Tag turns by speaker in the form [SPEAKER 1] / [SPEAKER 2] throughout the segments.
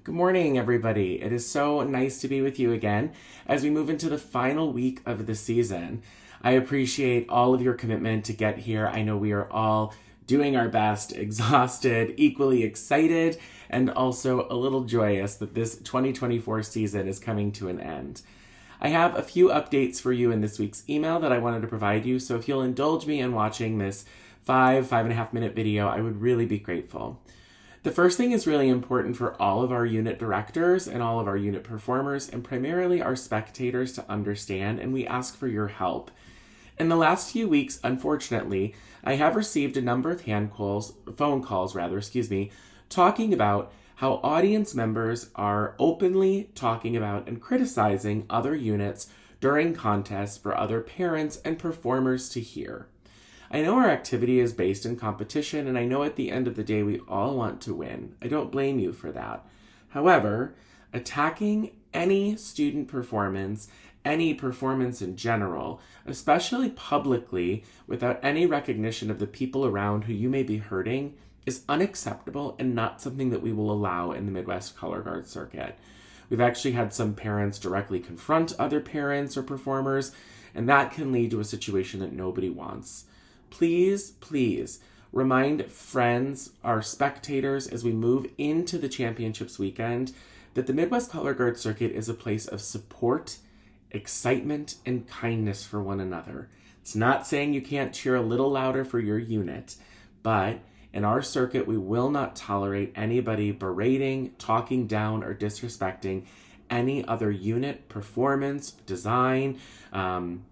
[SPEAKER 1] Good morning, everybody. It is so nice to be with you again as we move into the final week of the season. I appreciate all of your commitment to get here. I know we are all doing our best, exhausted, equally excited, and also a little joyous that this 2024 season is coming to an end. I have a few updates for you in this week's email that I wanted to provide you, so if you'll indulge me in watching this 5.5 minute video, I would really be grateful. The first thing is really important for all of our unit directors and all of our unit performers and primarily our spectators to understand, and we ask for your help. In the last few weeks, unfortunately, I have received a number of phone calls, talking about how audience members are openly talking about and criticizing other units during contests for other parents and performers to hear. I know our activity is based in competition, and I know at the end of the day we all want to win. I don't blame you for that. However, attacking any student performance, any performance in general, especially publicly, without any recognition of the people around who you may be hurting, is unacceptable and not something that we will allow in the Midwest Color Guard circuit. We've actually had some parents directly confront other parents or performers, and that can lead to a situation that nobody wants. Please remind friends, our spectators, as we move into the championships weekend, that the Midwest Color Guard circuit is a place of support, excitement, and kindness for one another. It's not saying you can't cheer a little louder for your unit, but in our circuit, we will not tolerate anybody berating, talking down, or disrespecting any other unit, performance, design,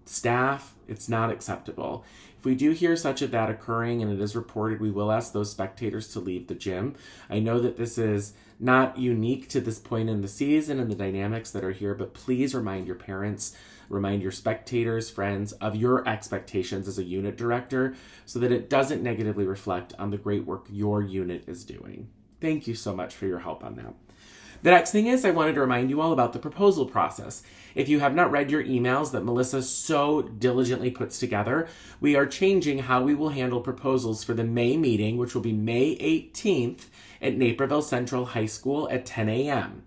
[SPEAKER 1] staff. It's not acceptable. If we do hear such of that occurring and it is reported, we will ask those spectators to leave the gym. I know that this is not unique to this point in the season and the dynamics that are here, but please remind your parents, remind your spectators, friends of your expectations as a unit director so that it doesn't negatively reflect on the great work your unit is doing. Thank you so much for your help on that. The next thing is I wanted to remind you all about the proposal process. If you have not read your emails that Melissa so diligently puts together, we are changing how we will handle proposals for the May meeting, which will be May 18th at Naperville Central High School at 10 a.m.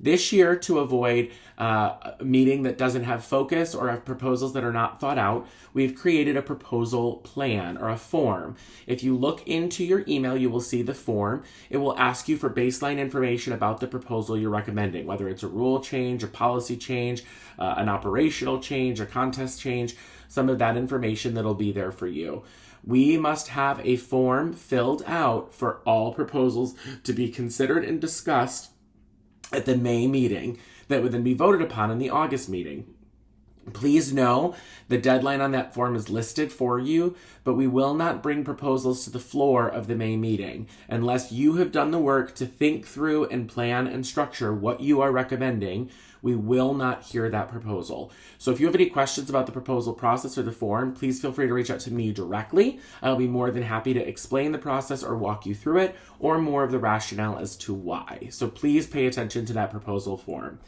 [SPEAKER 1] This year, to avoid a meeting that doesn't have focus or have proposals that are not thought out, we've created a proposal plan or a form. If you look into your email, you will see the form. It will ask you for baseline information about the proposal you're recommending, whether it's a rule change, a policy change, an operational change, a contest change, some of that information that'll be there for you. We must have a form filled out for all proposals to be considered and discussed at the May meeting that would then be voted upon in the August meeting. Please know the deadline on that form is listed for you, but we will not bring proposals to the floor of the May meeting unless you have done the work to think through and plan and structure what you are recommending. We will not hear that proposal. So if you have any questions about the proposal process or the form, please feel free to reach out to me directly. I'll be more than happy to explain the process or walk you through it or more of the rationale as to why. So please pay attention to that proposal form.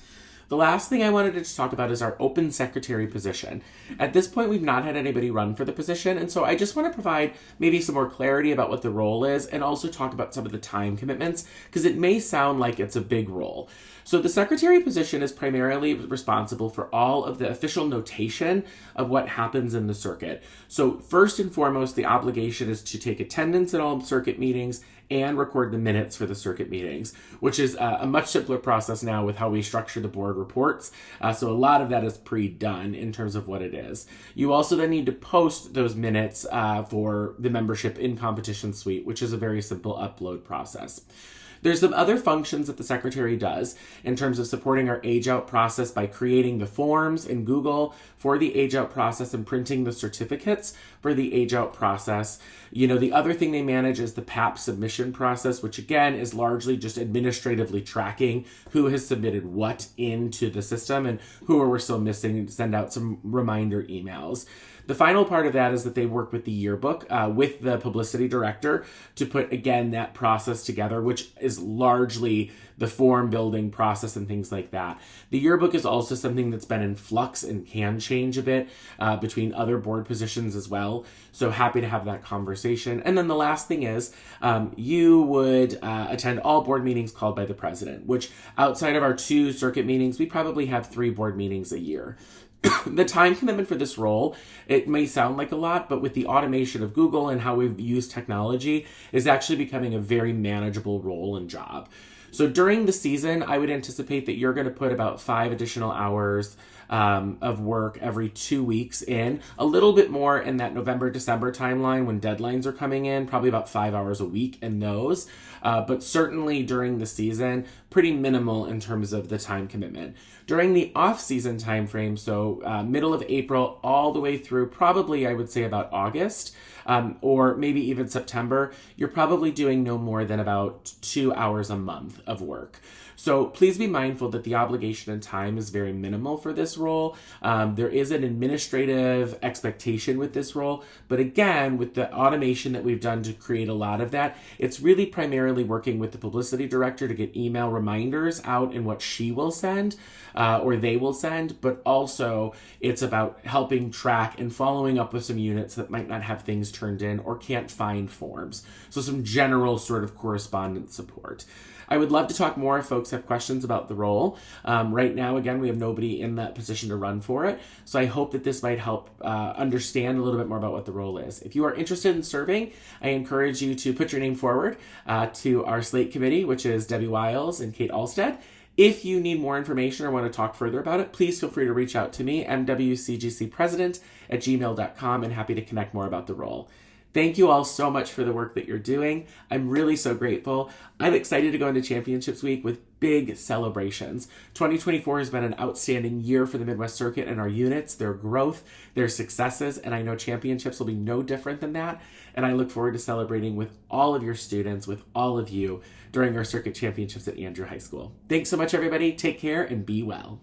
[SPEAKER 1] The last thing I wanted to talk about is our open secretary position. At this point, we've not had anybody run for the position, and so I just want to provide maybe some more clarity about what the role is and also talk about some of the time commitments, because it may sound like it's a big role. So the secretary position is primarily responsible for all of the official notation of what happens in the circuit. So first and foremost, the obligation is to take attendance at all circuit meetings and record the minutes for the circuit meetings, which is a much simpler process now with how we structure the board reports. So a lot of that is pre-done in terms of what it is. You also then need to post those minutes for the membership in Competition Suite, which is a very simple upload process. There's some other functions that the secretary does in terms of supporting our age out process by creating the forms in Google for the age out process and printing the certificates for the age out process. You know, the other thing they manage is the PAP submission process, which again is largely just administratively tracking who has submitted what into the system and who are we still missing, and send out some reminder emails. The final part of that is that they work with the yearbook, with the publicity director to put, again, that process together, which is largely the form building process and things like that. The yearbook is also something that's been in flux and can change a bit between other board positions as well. So happy to have that conversation. And then the last thing is you would attend all board meetings called by the president, which outside of our 2 circuit meetings, we probably have 3 board meetings a year. The time commitment for this role, it may sound like a lot, but with the automation of Google and how we've used technology, is actually becoming a very manageable role and job. So during the season, I would anticipate that you're going to put about 5 additional hours of work every 2 weeks in, a little bit more in that November, December timeline when deadlines are coming in, probably about 5 hours a week in those. But certainly during the season, pretty minimal in terms of the time commitment. During the off-season time frame, so middle of April all the way through probably, I would say, about August, or maybe even September, you're probably doing no more than about 2 hours a month of work. So please be mindful that the obligation and time is very minimal for this role. There is an administrative expectation with this role, but again, with the automation that we've done to create a lot of that, it's really primarily working with the publicity director to get email reminders out in what she will send or they will send, but also it's about helping track and following up with some units that might not have things turned in or can't find forms. So some general sort of correspondence support. I would love to talk more if folks have questions about the role. Right now, again, we have nobody in that position to run for it. So I hope that this might help understand a little bit more about what the role is. If you are interested in serving, I encourage you to put your name forward to our slate committee, which is Debbie Wiles and Kate Alstead. If you need more information or want to talk further about it, please feel free to reach out to me, mwcgcpresident@gmail.com, and happy to connect more about the role. Thank you all so much for the work that you're doing. I'm really so grateful. I'm excited to go into Championships Week with big celebrations. 2024 has been an outstanding year for the Midwest Circuit and our units, their growth, their successes, and I know championships will be no different than that. And I look forward to celebrating with all of your students, with all of you during our circuit championships at Andrew High School. Thanks so much, everybody. Take care and be well.